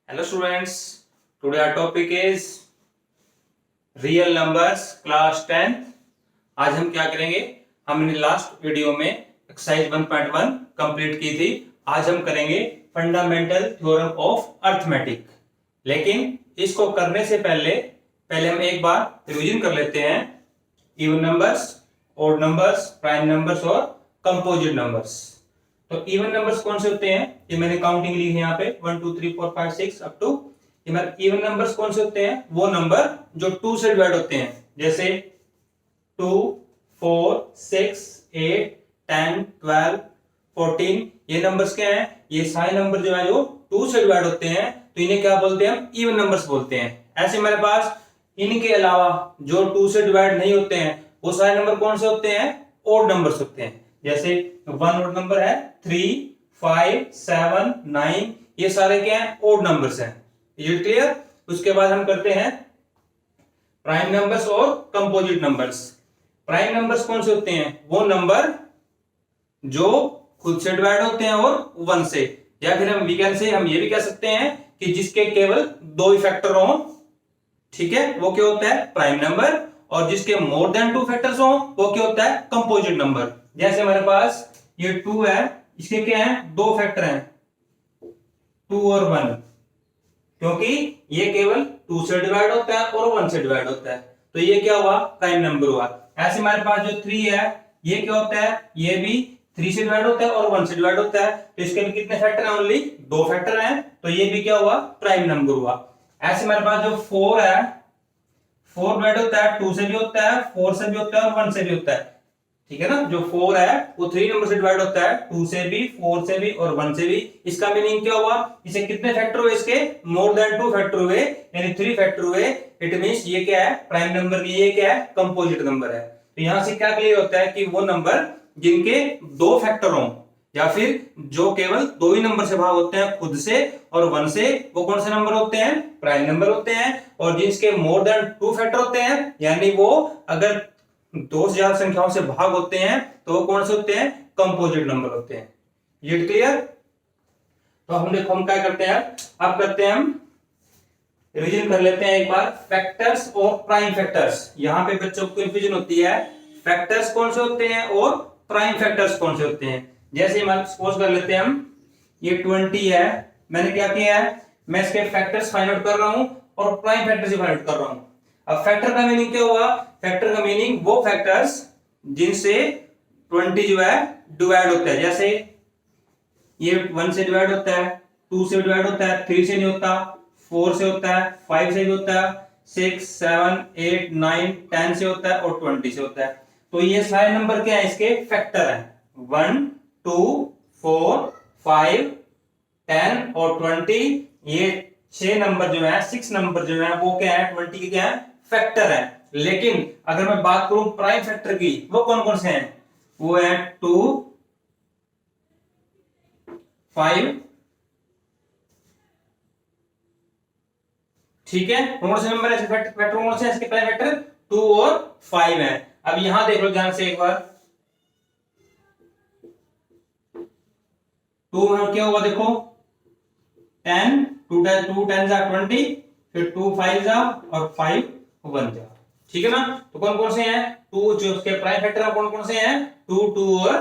Hello students, today our topic is real numbers class 10th। आज हम क्या करेंगे, हमने लास्ट वीडियो में एक्सरसाइज 1.1 कंप्लीट की थी। आज हम करेंगे फंडामेंटल थ्योरम ऑफ अर्थमेटिक। लेकिन इसको करने से पहले हम एक बार रिवीजन कर लेते हैं even numbers, odd numbers, prime numbers और कंपोजिट नंबर्स। तो इवन नंबर्स कौन से होते हैं, ये मैंने काउंटिंग ली है यहाँ पे 1 2 3 4 5 6 अप टू। इवन नंबर्स कौन से होते हैं, वो नंबर जो 2 से डिवाइड होते हैं, जैसे 2 4 6 8 10 12 14। ये नंबर्स क्या हैं, ये सारे नंबर जो है जो 2 से डिवाइड होते हैं, तो इन्हें क्या बोलते हैं, हम इवन नंबर्स बोलते हैं। ऐसे हमारे पास इनके अलावा जो 2 से डिवाइड नहीं होते हैं, वो सारे नंबर कौन से होते हैं, ऑड नंबर्स होते हैं। जैसे 1 ऑड नंबर है 3 5 7 9, ये सारे क्या है, ऑड नंबर्स हैं। ये क्लियर। उसके बाद हम करते हैं प्राइम नंबर्स और कंपोजिट नंबर्स। प्राइम नंबर्स कौन से होते हैं, वो नंबर जो खुद से डिवाइड होते हैं और 1 से, या फिर हम वीकेंड से हम ये भी कह सकते हैं कि जिसके केवल 2 ही फैक्टर हो, ठीक है, वो क्या होता है, प्राइम नंबर। और जिसके मोर देन 2 फैक्टर्स हो, वो क्या होता है, कंपोजिट नंबर। जैसे हमारे पास ये 2 है, इसके क्या है, 2 फैक्टर हैं 2 और 1, क्योंकि ये केवल 2 से डिवाइड होता है और 1 से डिवाइड होता है, तो ये क्या हुआ, प्राइम नंबर हुआ। ऐसे हमारे पास जो 3 है, ये क्या होता है, ये भी 3 से डिवाइड होता है और 1 से डिवाइड होता है, तो इसके भी कितने फैक्टर हैं, ओनली 2 फैक्टर हैं, तो ये भी क्या हुआ, प्राइम नंबर हुआ। ऐसे हमारे पास जो 4 है, 4 डिवाइड होता है, 2 से भी होता है, 4 से भी होता है और 1 से भी होता है, ठीक है ना। जो 4 है वो 3 नंबर से डिवाइड होता है, 2 से भी, 4 से भी और 1 से भी। इसका मीनिंग क्या हुआ, इसे कितने फैक्टर हुए, इसके मोर देन 2 फैक्टर हुए, यानी 3 फैक्टर हुए। इट मींस ये क्या है, प्राइम नंबर की, ये क्या है, कंपोजिट नंबर है। तो यहां से क्या क्लियर होता है कि वो नंबर जिनके 2 फैक्टर हों, या फिर जो केवल 2 ही नंबर से भाग होते हैं खुद से और 1 से, वो कौन से नंबर होते हैं, प्राइम नंबर होते हैं। और जिसके मोर देन 2 फैक्टर होते हैं, यानी वो अगर 2 से ज्यादा संख्याओं से भाग होते हैं, तो वो कौन से होते हैं, कंपोजिट नंबर होते हैं। ये क्लियर। तो हम देखो हम क्या करते हैं, अब करते हैं हम रिवीजन कर लेते हैं एक बार फैक्टर्स और प्राइम फैक्टर्स। यहां पे बच्चों को कंफ्यूजन होती है, फैक्टर्स कौन से होते हैं और प्राइम फैक्टर्स कौन से होते हैं। जैसे हम सपोज कर लेते हैं हम ये 20 है, मैंने क्या किया है, मैं इसके फैक्टर्स फाइंड आउट कर रहा हूं और प्राइम फैक्टर्स भी फाइंड आउट कर रहा हूं। अब फैक्टर का मीनिंग क्या हुआ, फैक्टर का मीनिंग वो फैक्टर्स जिनसे 20 जो है डिवाइड होता है। जैसे ये 1 से डिवाइड होता है, 2 से डिवाइड होता है, 3 से नहीं होता, 4 से होता है, 5 से भी होता है, 6 7 8 9 10 से होता है और 20 से होता है। तो ये सारे नंबर क्या है, इसके फैक्टर हैं, 1 2 4 5 10 और 20। ये 6 नंबर जो है, 6 नंबर जो है वो क्या है, 20 के क्या है, फैक्टर है। लेकिन अगर मैं बात करूं प्राइम फैक्टर की, वो कौन कौन से हैं, वो है 2 5, ठीक है, कौन से नंबर है, फैक्टर कौन से हैं इसके, प्राइम फैक्टर 2 और 5 है। अब यहां देख लो ध्यान से एक बार, 2 में क्या हुआ, देखो 10 2 10 जा 20, फिर 2 5 जा और 5 1 जा, ठीक है ना। तो कौन कौन से हैं, 2 जो उसके प्राइम फैक्टर कौन कौन से हैं, 2 2 और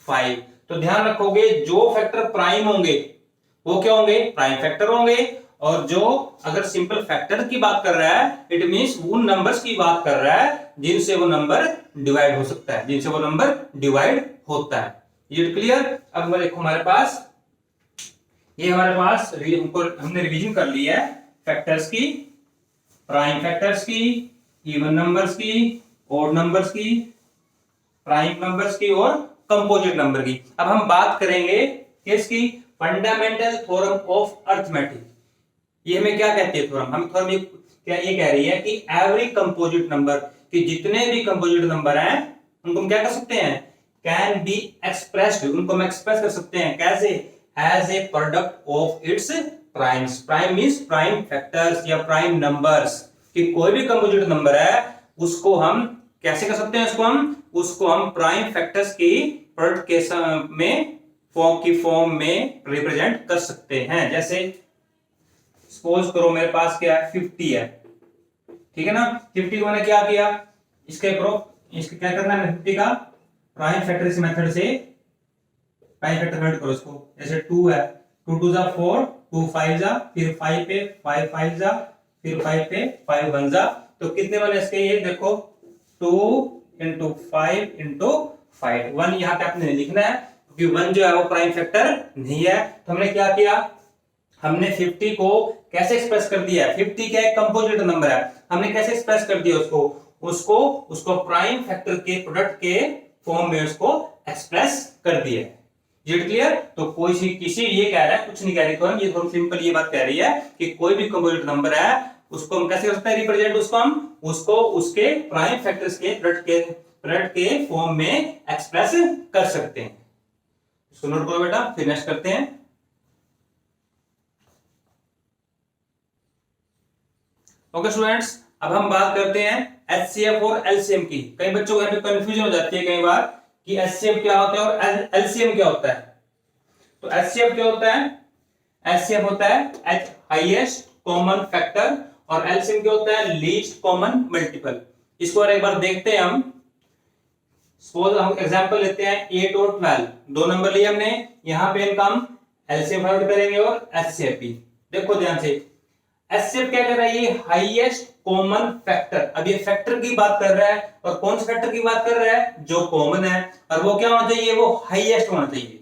5। तो ध्यान रखोगे जो फैक्टर प्राइम होंगे वो क्या होंगे, प्राइम फैक्टर होंगे। और जो अगर सिंपल फैक्टर की बात कर रहा है, इट मींस उन नंबर्स की बात कर रहा है जिनसे वो नंबर डिवाइड हो सकता है, जिनसे वो नंबर डिवाइड होता है। ये क्लियर। अब देखो हमारे पास ये हमारे पास हमने रिवीजन कर लिया है फैक्टर्स की, प्राइम फैक्टर्स की, इवन नंबर्स की, ऑड नंबर्स की, प्राइम नंबर्स की और कंपोजिट नंबर की। अब हम बात करेंगे किसकी, फंडामेंटल थ्योरम ऑफ अर्थमेटिक। ये हमें क्या कहती है थ्योरम, हम थ्योरम क्या ये कह रही है कि एवरी कंपोजिट नंबर, कि जितने भी कंपोजिट नंबर हैं उनको हम क्या कर सकते हैं, कैन बी एक्सप्रेस्ड, उनको हम एक्सप्रेस कर सकते हैं कैसे, as a product of its primes. Prime means prime factors या प्राइम नंबर्स, कि कोई भी कंपोजिट नंबर है उसको हम कैसे कर सकते हैं, उसको हम प्राइम फैक्टर्स की प्रोडक्ट के फॉर्म में रिप्रेजेंट कर सकते हैं। जैसे सपोज करो मेरे पास क्या है 50 है, ठीक है ना। 50 को मैंने क्या किया, इसके क्या करना है, 50 का प्राइम फैक्टर इस मेथड से प्राइम फैक्टर फाइंड करो इसको। जैसे 2 है, 2 2 जा 4, 2 5 जा, फिर 5 पे 5 5 जा, फिर 5 पे 5 1 जा, तो कितने बने इसके, ये देखो 2 इंटू 5 इंटू 5। 1 यहाँ पे आपने लिखना है क्योंकि 1 जो है वो प्राइम फैक्टर नहीं है। तो हमने क्या किया, हमने 50 को कैसे एक्सप्रेस कर दिया, 50 क्या एक कंपोजिट नंबर है, हमने कैसे एक्सप्रेस कर दिया उसको प्राइम फैक्टर के प्रोडक्ट के फॉर्म में उसको एक्सप्रेस कर दिया। It clear. तो कोई किसी ये कह रहा है, कुछ नहीं कह रही, तो ये थोड़ा सिंपल ये बात कह रही है कि कोई भी कंपोजिट नंबर है उसको हम कैसे कर सकते हैं रिप्रेजेंट, उसको उसके प्राइम फैक्टर्स के प्रोडक्ट के फॉर्म में एक्सप्रेस कर सकते हैं। इसको नोट करो बेटा, फिर नेक्स्ट करते हैं। ओके स्टूडेंट्स, अब हम बात करते हैं एचसीएफ और एलसीएम की। कई बच्चों को यहाँ पे कंफ्यूजन हो जाती है कई बार कि एचसीएफ क्या होता है और एलसीएम क्या होता है। तो एचसीएफ क्या होता है, एचसीएफ होता है हाईएस्ट कॉमन फैक्टर और एलसीएम क्या होता है लीस्ट कॉमन मल्टीपल। इसको एक बार देखते हैं हम। सपोज हम एग्जांपल लेते हैं 8 और 12, दो नंबर लिए हमने, यहां पे इनका हम एलसीएम फाइंड करेंगे और एचसीएफ भी। देखो ध्यान से, एचसीएफ क्या कर रहा है, ये हाईएस्ट कॉमन फैक्टर। अब ये फैक्टर की बात कर रहा है और कौन से फैक्टर की बात कर रहा है, जो कॉमन है, और वो क्या होना चाहिए, वो हाईएस्ट होना चाहिए।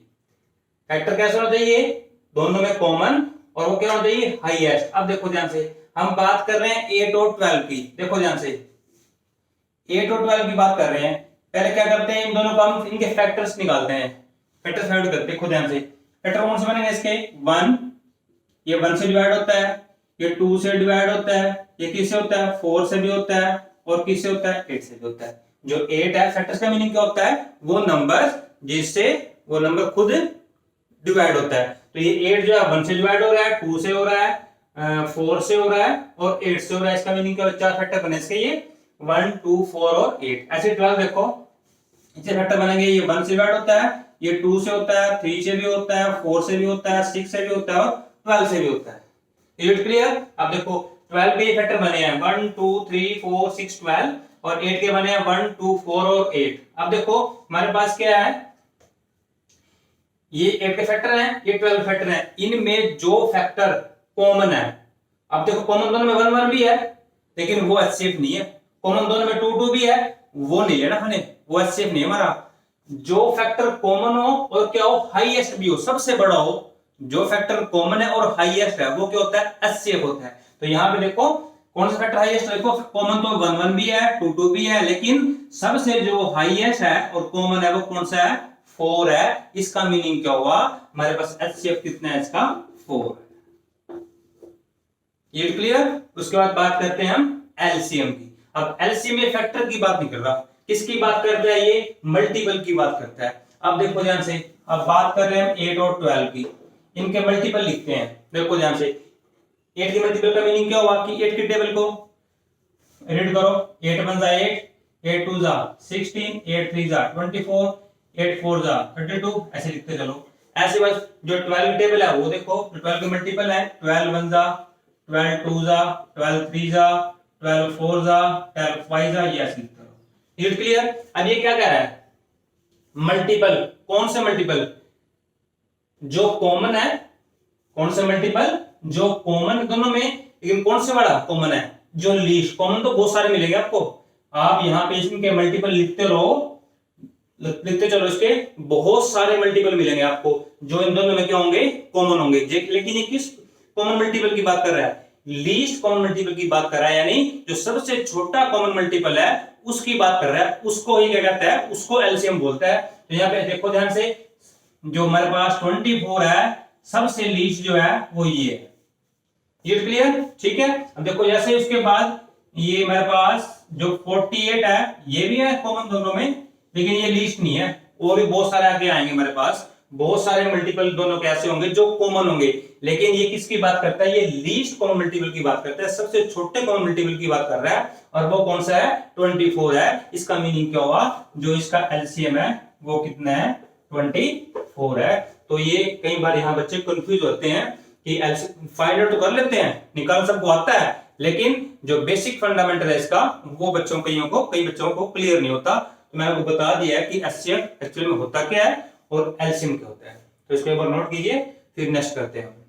फैक्टर कैसा होना चाहिए, दोनों में कॉमन, और वो क्या होना चाहिए हाईएस्ट। अब देखो ध्यान से, हम बात कर रहे हैं 8 और 12 की। देखो ध्यान से, 8 और 12 की बात कर रहे हैं। पहले क्या करते हैं, इन दोनों को हम इनके फैक्टर्स निकालते हैं, फैक्टर्स फाइंड करते हैं। देखो ध्यान से, फैक्टर कौन से बनेंगे इसके, 1, ये 1 से डिवाइड होता है, ये 2 से डिवाइड होता है, ये किससे होता है 4 से भी होता है, और किससे होता है 8 से भी होता है। जो 8 है, फैक्टर्स का मीनिंग क्या होता है, वो नंबर जिससे वो नंबर खुद डिवाइड होता है। तो ये 8 जो है 1 से डिवाइड हो रहा है, 2 से हो रहा है, 4 से हो रहा है और 8 से हो रहा है। इसका मीनिंग क्या, 4 फैक्टर बने इसके, ये 1 2 4 और 8। ऐसे 12 देखो, इससे फैक्टर बनेंगे, ये 1 से डिवाइड होता है, ये 2 से होता है, 3 से भी होता है, 4 से भी होता है, 6 से भी होता है और 12 से भी होता है। It clear. अब देखो 12 के फैक्टर बने हैं 1 2 3 4 6 12, और 8 के बने हैं 1 2 4 और 8। अब देखो हमारे पास क्या है, ये 8 के फैक्टर हैं, ये 12 फैक्टर हैं, इनमें जो फैक्टर कॉमन है, अब देखो कॉमन दोनों में 1 1 भी है, लेकिन वो एचसीएफ नहीं है। कॉमन दोनों में 2 2 भी है, वो नहीं लेना हमने, वो एचसीएफ नहीं है हमारा। जो फैक्टर कॉमन हो और क्या हो, हाईएस्ट भी हो, सबसे बड़ा हो, जो फैक्टर कॉमन है और हाईएस्ट है, वो क्या होता है, एचसीएफ होता है। तो यहां पे देखो कौन सा फैक्टर हाईएस्ट है, देखो कॉमन तो 1 1 भी है, 2 2 भी है, लेकिन सबसे जो हाईएस्ट है और कॉमन है वो कौन सा है, 4 है। इसका मीनिंग क्या हुआ, हमारे पास एचसीएफ कितना है इसका, 4। ये क्लियर। उसके बाद बात करते हैं हम एलसीएम की। अब एलसीएम ये फैक्टर की बात नहीं कर रहा, किसकी बात करता है, ये मल्टीपल की बात करता है। अब देखो ध्यान से, अब बात कर रहे हैं 8 और 12 की, इनके मल्टीपल लिखते हैं। देखो ध्यान से, 8 के मल्टीपल का मीनिंग क्या हुआ कि 8 की टेबल को रीड करो, 8 1 जा 8, 8 2 जा 16, 8 3 जा 24, 8 4 जा 32, ऐसे लिखते चलो। ऐसे बस जो 12 की टेबल है वो देखो, 12 के मल्टीपल है 12 1 जा, 12 2 जा, 12 3 जा, 12 4 जा, 12 5 जा, ये ऐसे लिखते रहो। It clear. अब ये क्या कह रहा है, मल्टीपल, कौन से मल्टीपल, जो कॉमन है, कौन से मल्टीपल, जो कॉमन दोनों में, लेकिन कौन से बड़ा कॉमन है, जो लीस्ट कॉमन। तो बहुत सारे मिलेंगे आपको, आप यहाँ पे इसके मल्टीपल लिखते रहो, लिखते चलो, इसके बहुत सारे मल्टीपल मिलेंगे आपको, जो इन दोनों में क्या होंगे, कॉमन होंगे। लेकिन ये किस कॉमन मल्टीपल की बात कर रहा है, लीस्ट कॉमन मल्टीपल की बात कर रहा है, यानी जो सबसे छोटा कॉमन मल्टीपल है उसकी बात कर रहा है, उसको ही क्या कहता है, उसको एलसीएम बोलता है। तो यहाँ पे देखो ध्यान से, जो हमारे पास 24 है, सबसे लीस्ट जो है वो ये है। ये क्लियर, ठीक है। अब देखो जैसे उसके बाद ये हमारे पास जो 48 है, ये भी है कॉमन दोनों में, लेकिन ये लीस्ट नहीं है, और भी बहुत सारे आगे आएंगे हमारे पास, बहुत सारे मल्टीपल दोनों के ऐसे होंगे जो कॉमन होंगे। लेकिन ये किसकी बात करता है, ये लीस्ट कॉमन मल्टीपल की बात करता है, सबसे छोटे कॉमन मल्टीपल की बात कर रहा है, और वो कौन सा है, 24 है। इसका मीनिंग क्या हुआ, जो इसका एलसीएम है वो कितना है, 24 है। तो ये कई बार यहाँ बच्चे कंफ्यूज होते हैं कि एलसीएम फाइंड आउट तो कर लेते हैं, निकाल सबको आता है, लेकिन जो बेसिक फंडामेंटल है इसका वो कई बच्चों को क्लियर नहीं होता। तो मैंने आपको बता दिया है कि एचसीएफ एक्चुअल में होता क्या है और एलसीएम क्या होता है। तो इसको एक बार नोट कीजिए, फिर नेक्स्ट करते हैं।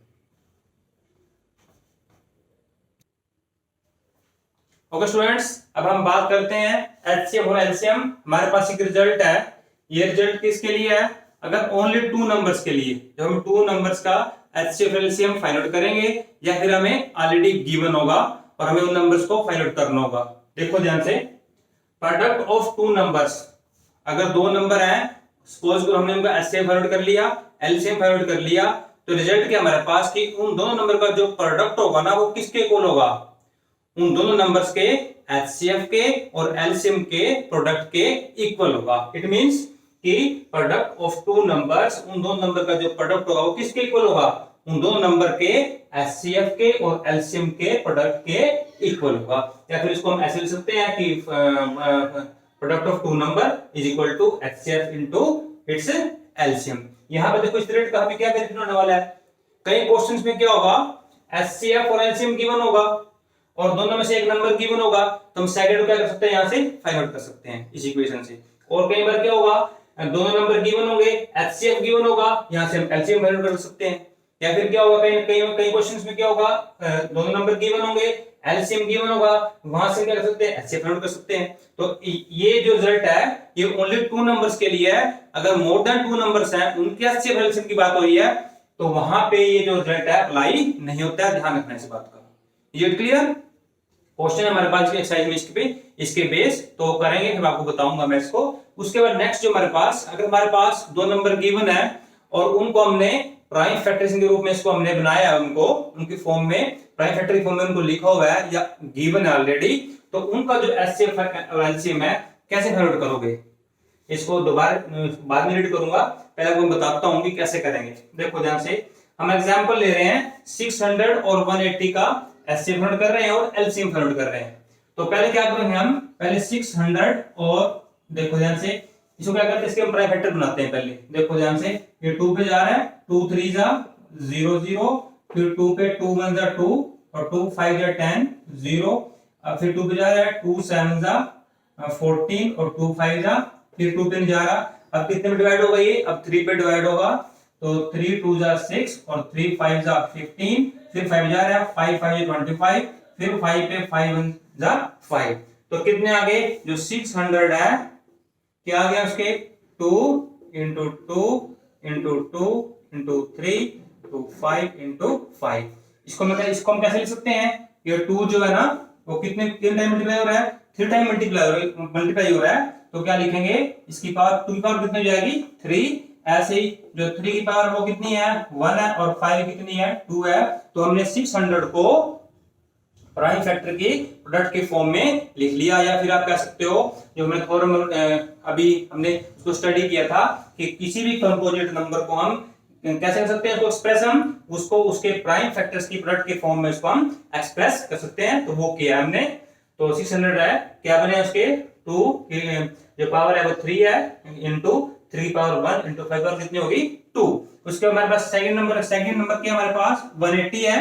ओके स्टूडेंट्स, अब हम बात करते हैं एचसीएफ और एलसीएम। हमारे पास एक रिजल्ट है, ये रिजल्ट किसके लिए है? अगर ओनली टू नंबर्स के लिए, जब हम टू नंबर्स का एचसीएफ एलसीएम फाइंड आउट करेंगे, या फिर हमें ऑलरेडी गिवन होगा और हमें उन नंबर्स को फाइंड आउट करना होगा। देखो ध्यान से, प्रोडक्ट ऑफ टू नंबर्स, अगर दो नंबर हैं, सपोज करो हमने उनका एचसीएफ फाइंड आउट कर लिया, एलसीएम फाइंड आउट कर लिया, तो रिजल्ट क्या हमारे पास कि उन दोनों नंबर का जो प्रोडक्ट होगा ना वो किसके इक्वल होगा? उन दोनों नंबर्स के एचसीएफ के और एलसीएम के प्रोडक्ट के इक्वल होगा। इट मींस कि प्रोडक्ट ऑफ टू नंबर्स, उन दोनों नंबर का जो प्रोडक्ट होगा वो किसके इक्वल होगा? उन दोनों नंबर के एचसीएफ के और एलसीएम के प्रोडक्ट के इक्वल होगा। या फिर इसको हम ऐसे लिख सकते हैं कि product of two number is equal to HCF into its LCM. यहां पर देखो इस रिजल्ट का हमें क्या बेनिफिट होने वाला है? कई क्वेश्चंस में क्या होगा, एचसीएफ और एलसीएम गिवन होगा और दोनों में से एक नंबर गिवन होगा, तो हम सेकंड को क्या कर सकते हैं, यहां से फाइंड आउट कर सकते हैं इस इक्वेशन से। और कई बार क्या होगा, दोनों नंबर गिवन होंगे, एचसीएफ गिवन होगा, यहां से हम एलसीएम फाइंड आउट कर सकते हैं। या फिर क्या होगा, कई क्वेश्चंस में क्या होगा, दोनों नंबर गिवन होंगे, एलसीएम गिवन होगा, वहां से क्या कर सकते हैं, एचसीएफ फाइंड आउट कर सकते हैं। तो ये जो रिजल्ट है ये ओनली टू नंबर्स के लिए है। अगर मोर देन टू नंबर्स हैं, उनके एचसीएफ एलसीएम की बात हो रही है, तो वहां पे ये जो रिजल्ट है अप्लाई नहीं होता है। ध्यान रखना इस बात का। ये क्लियर? क्वेश्चन हमारे पास एक्सरसाइज में इसके बेस तो करेंगे, फिर आपको बताऊंगा मैं इसको। उसके बाद नेक्स्ट जो हमारे पास, अगर हमारे पास दो नंबर गिवन है और उनको हमने प्राइम फैक्टर्स के रूप में इसको हमने बनाया है, उनको उनकी फॉर्म में, प्राइम फैक्टर की फॉर्म में उनको लिखा हुआ है या गिवन है ऑलरेडी, तो उनका जो एचसीएफ और एलसीएम है कैसे फाइंड आउट करोगे? इसको दोबारा बाद में रीड करूंगा, पहले आपको बताता हूं कि कैसे करेंगे। देखो ध्यान से, हम एग्जांपल ले रहे हैं 600 और 180 का एचसीएफ फाइंड कर रहे हैं और एलसीएम फाइंड कर रहे हैं। तो पहले क्या करेंगे, हम पहले 600 और देखो ध्यान से, इसको क्या करते हैं, इसके हम प्राइम फैक्टर बनाते हैं। पहले देखो ध्यान से, ये 2 पे जा रहा है, 2 3 जा 0 0, फिर 2 पे 2 1 जा 2 और 2 5 जा 10 0, फिर 2 पे जा रहा है, 2 7 जा 14 और 2 5 जा, फिर 2 पे नहीं जा रहा। अब कितने में डिवाइड होगा ये? अब 3 पे डिवाइड होगा, तो 3 2 जा 6 और 3 5 जा 15, फिर 5 जा रहा है, 5 5 जा 25, फिर 5 पे 5 1 जा 5। तो कितने आ गए? जो 600 है क्या आ गया उसके 2 into 2 into 2 into 3 to 5 into 5। इसको हम कैसे लिख सकते हैं? ये 2 जो है ना वो कितने टाइम मल्टीप्लाई हो रहा है? 3 टाइम मल्टीप्लाई हो रहा है। तो क्या लिखेंगे, इसकी पावर 2 की पावर कितनी हो जाएगी? 3। ऐसे ही जो 3 की पावर वो कितनी है? 1 है, और 5 कितनी है? 2 है। तो हमने 600 को प्राइम फैक्टर की प्रोडक्ट के फॉर्म में लिख लिया। या फिर आप कह सकते हो, जो हमने थ्योरम अभी हमने उसको स्टडी किया था कि किसी भी कंपोजिट नंबर को हम कैसे कर सकते हैं, उसको एक्सप्रेस हम उसको उसके प्राइम फैक्टर्स की प्रोडक्ट के फॉर्म में उसको हम एक्सप्रेस कर सकते हैं। तो वो किया हमने। तो 600 है, क्या बने उसके 2 जो पावर है वो 3 है, इंटू 3 पावर 1 इंटू 5 पावर कितनी होगी? 2। उसके बाद हमारे पास सेकंड नंबर क्या हमारे पास 180 है।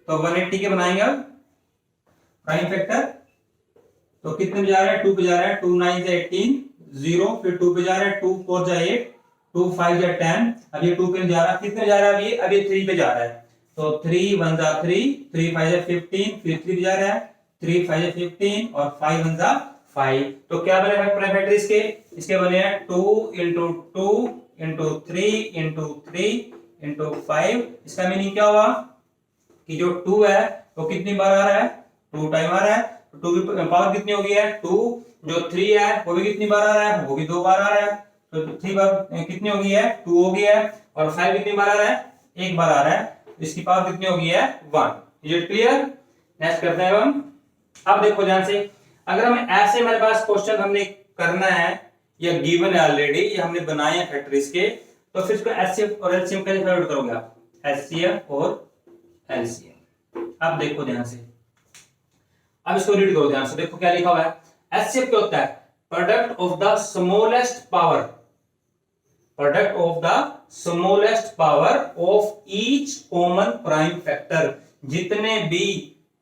तो 180 के बनाएंगे अब प्राइम फैक्टर। तो कितने पे जा रहा है? 2 पे जा रहा है, 2 9 जा 18 0, फिर 2 पे जा रहा है, 2 4 जा 8, 2 5 जा 10। अब ये 2 पे जा रहा है, कितने जा रहा है? अब ये 3 पे जा रहा है। तो 3 1 जा 3, 3 5 जा 15, फिर 3 पे जा रहा है, 3 5 जा 15 और 5 1 जा 5। तो क्या बने प्राइम फैक्टर इसके बने हैं 2 into 2 into 3 into 3 into 5। इसका मीनिंग क्या हुआ कि जो 2 है वो कितनी बार आ रहा है? 2 टाइम आ रहा है। तो 2 की पावर कितनी हो गई है? 2। जो 3 है वो भी कितनी बार आ रहा है? वो भी 2 बार आ रहा है। तो 3 बार कितनी हो गई है? 2 हो गई है। और 5 कितनी बार आ रहा है? 1 बार आ रहा है। इसकी पावर कितनी हो गई है? 1। ये क्लियर? नेक्स्ट करते हैं हम। अब देखो ध्यान से, अगर हम ऐसे हमारे पास क्वेश्चन हमने करना है या गिवन है ऑलरेडी, या हमने बनाए हैं फैक्टर्स के, तो फिर इसको एचसीएफ और एलसीएम कैसे फाइंड आउट करोगे आप? एचसीएफ और एलसीएम। अब देखो ध्यान से, अब इसको रीड करो ध्यान से। देखो क्या लिखा हुआ है, एचसीएफ क्या होता है? Product of the smallest power, product of the smallest power of each common prime factor. जितने भी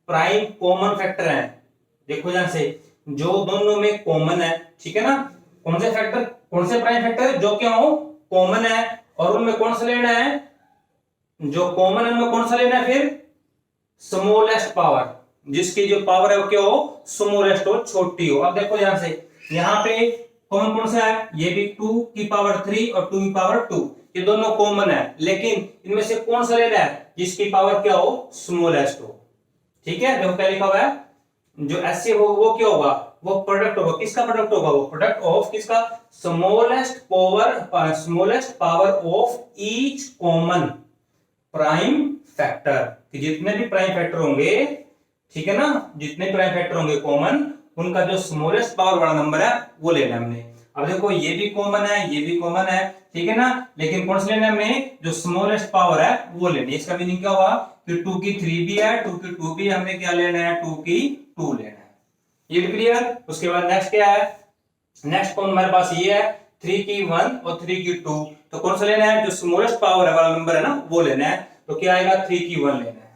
प्राइम कॉमन फैक्टर हैं, देखो ध्यान से, जो दोनों में कॉमन है, ठीक है ना, कौन से फैक्टर, कौन से प्राइम फैक्टर जो क्या हो कॉमन है, और उनमें कौन सा लेना है, जो कॉमन है उनमें कौन सा लेना है, फिर स्मॉलेस्ट पावर, जिसकी जो पावर है वो क्या हो, स्मॉलेस्ट हो, छोटी हो। अब देखो ध्यान से, यहां पे कौन कौन सा है, ये भी 2 की पावर 3 और 2 की पावर 2, ये दोनों कॉमन है, लेकिन इनमें से कौन सा लेना है, जिसकी पावर क्या हो, स्मॉलेस्ट हो। ठीक है, देखो क्या लिखा हुआ है, जो एचसीएफ होगा वो क्या होगा, वो प्रोडक्ट होगा, किसका प्रोडक्ट होगा, वो प्रोडक्ट ऑफ किसका, smallest power of each common prime factor, कि जितने भी प्राइम फैक्टर होंगे, ठीक है ना, जितने प्राइम फैक्टर होंगे कॉमन, उनका जो स्मॉलेस्ट पावर वाला नंबर है वो लेना है हमने। अब देखो ये भी कॉमन है, ये भी कॉमन है, ठीक है ना, लेकिन कौन सा लेना है हमें, जो स्मॉलेस्ट पावर है वो लेनी है। इसका मीनिंग क्या हुआ कि 2 की 3 भी है, 2 की 2 भी, हमने क्या लेना है, 2 की 2 लेना है। ये क्लियर। उसके बाद नेक्स्ट क्या है, नेक्स्ट कौन हमारे पास ये है 3 की 1 और 3 की 2, तो कौन सा लेना है, जो स्मॉलेस्ट पावर वाला नंबर है ना वो लेना है, तो क्या आएगा 3 की 1 लेना है।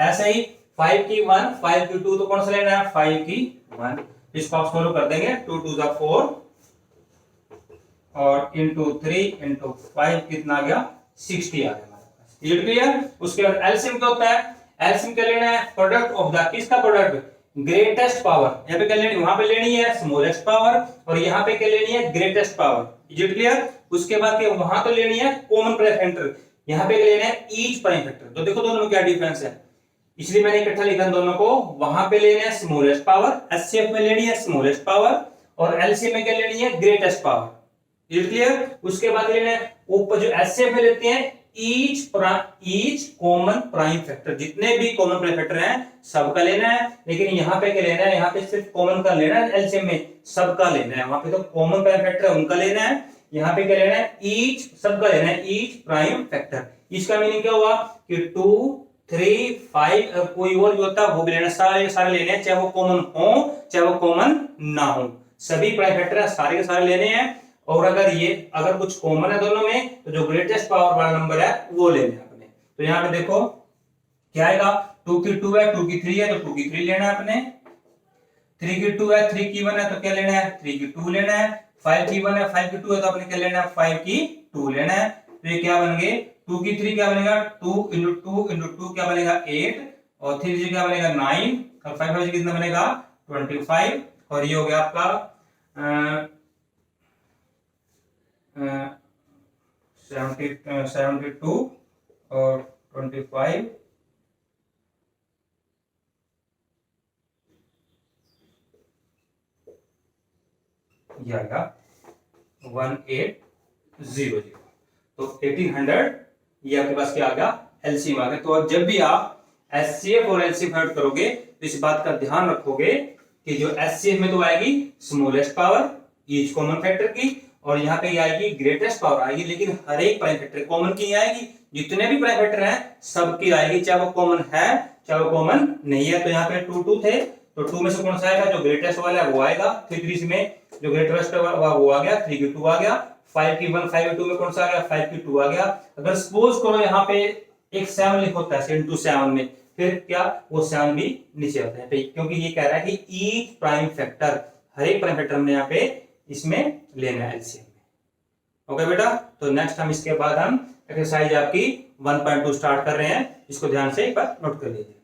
ऐसे ही 5 की 1, 5 की 2, तो कौन सा लेना है, 5 की 1। इसको आप सॉल्व कर देंगे, 2 2 जा 4 और इंटू 3 इंटू 5 कितना आ गया, 60 आ गया हमारे पास। ये क्लियर। उसके बाद एलसीएम क्या होता है, एलसीएम क्या लेना है, प्रोडक्ट ऑफ द, किसका प्रोडक्ट, ग्रेटेस्ट पावर, यहाँ पे क्या लेनी, वहां पे लेनी है स्मॉलेस्ट पावर, और यहाँ पे क्या लेनी है, greatest power. Is it clear. उसके बाद क्या, वहां तो लेनी है कॉमन प्राइम फैक्टर, यहाँ पे लेना है ईच प्राइम फैक्टर। तो देखो दोनों में क्या डिफरेंस है, इसलिए मैंने इकट्ठा लिखा दोनों को। वहां पे लेना है स्मॉलेस्ट पावर, एचसीएफ में लेनी है स्मॉलेस्ट पावर, और एलसीएम में क्या लेनी है, ग्रेटेस्ट पावर। Is clear. उसके बाद लेना है ऊपर जो एचसीएफ में लेते हैं ईच कॉमन प्राइम फैक्टर, जितने भी कॉमन प्राइम फैक्टर हैं सबका लेना है, लेकिन यहाँ पे क्या लेना है, यहाँ पे सिर्फ कॉमन का लेना है, एलसीएम में सबका लेना है। वहां पे तो कॉमन प्राइम फैक्टर है उनका लेना है, यहाँ पे क्या लेना है, ईच सबका लेना है, ईच प्राइम फैक्टर। इसका मीनिंग क्या हुआ कि 2 3 5 कोई और भी होता है वो भी लेना, सारे सारे लेने हैं, चाहे वो कॉमन हो चाहे वो कॉमन ना हो, सभी प्राइम फैक्टर है सारे के सारे लेने हैं। और अगर कुछ कॉमन है दोनों में, तो जो ग्रेटेस्ट पावर वाला नंबर है वो लेना है अपने। तो यहाँ पे देखो क्या आएगा, 2 की 2 है, 2 की 3 है, तो 2 की 3 लेना है अपने, 3 की 2 है, 3 की 1 है, तो क्या लेना है, 3 की 2 लेना है, 5 की 1 है, 5 की 2 है, तो अपने क्या लेना है, 5 की 2 लेना है। तो ये क्या बन गए, 2 की 3 क्या बनेगा, 2 इंटू 2 इंटू 2 क्या बनेगा 8, और 3 से क्या बनेगा 9, और 5 से कितना बनेगा 25, और ये हो गया आपका 72 और 25, ये आएगा 1800। तो 1800 ये आपके पास क्या आ गया, एलसीएम आ गया। तो अब जब भी आप एचसीएफ और एलसीएम फाइंड करोगे तो इस बात का ध्यान रखोगे कि जो एचसीएफ में तो आएगी smallest power each common factor की, और यहाँ पे आएगी ग्रेटेस्ट पावर आएगी, लेकिन हर एक प्राइम फैक्टर कॉमन की आएगी, जितने भी प्राइम फैक्टर हैं सबकी आएगी, चाहे वो कॉमन है चाहे वो कॉमन नहीं है। तो यहाँ पे 2 2 थे, तो 2 में से कौन सा आएगा, जो ग्रेटेस्ट वाला है वो आएगा, 3 3 में जो ग्रेटेस्ट वाला वो आ गया, 3 की 2 आ गया, 5 की 1 5 की 2 में कौन सा आ गया, 5 की 2 आ गया। अगर सपोज करो यहाँ पे एक 7 लिख होता है 7 में, फिर क्या वो 7 भी नीचे होता है, क्योंकि ये कह रहा है कि ईच प्राइम फैक्टर, हर एक प्राइम फैक्टर हमने यहाँ पे इसमें लेना है एलसीएम में। ओके बेटा, तो नेक्स्ट हम इसके बाद हम एक्सरसाइज आपकी 1.2 स्टार्ट कर रहे हैं, इसको ध्यान से एक बार नोट कर लीजिए।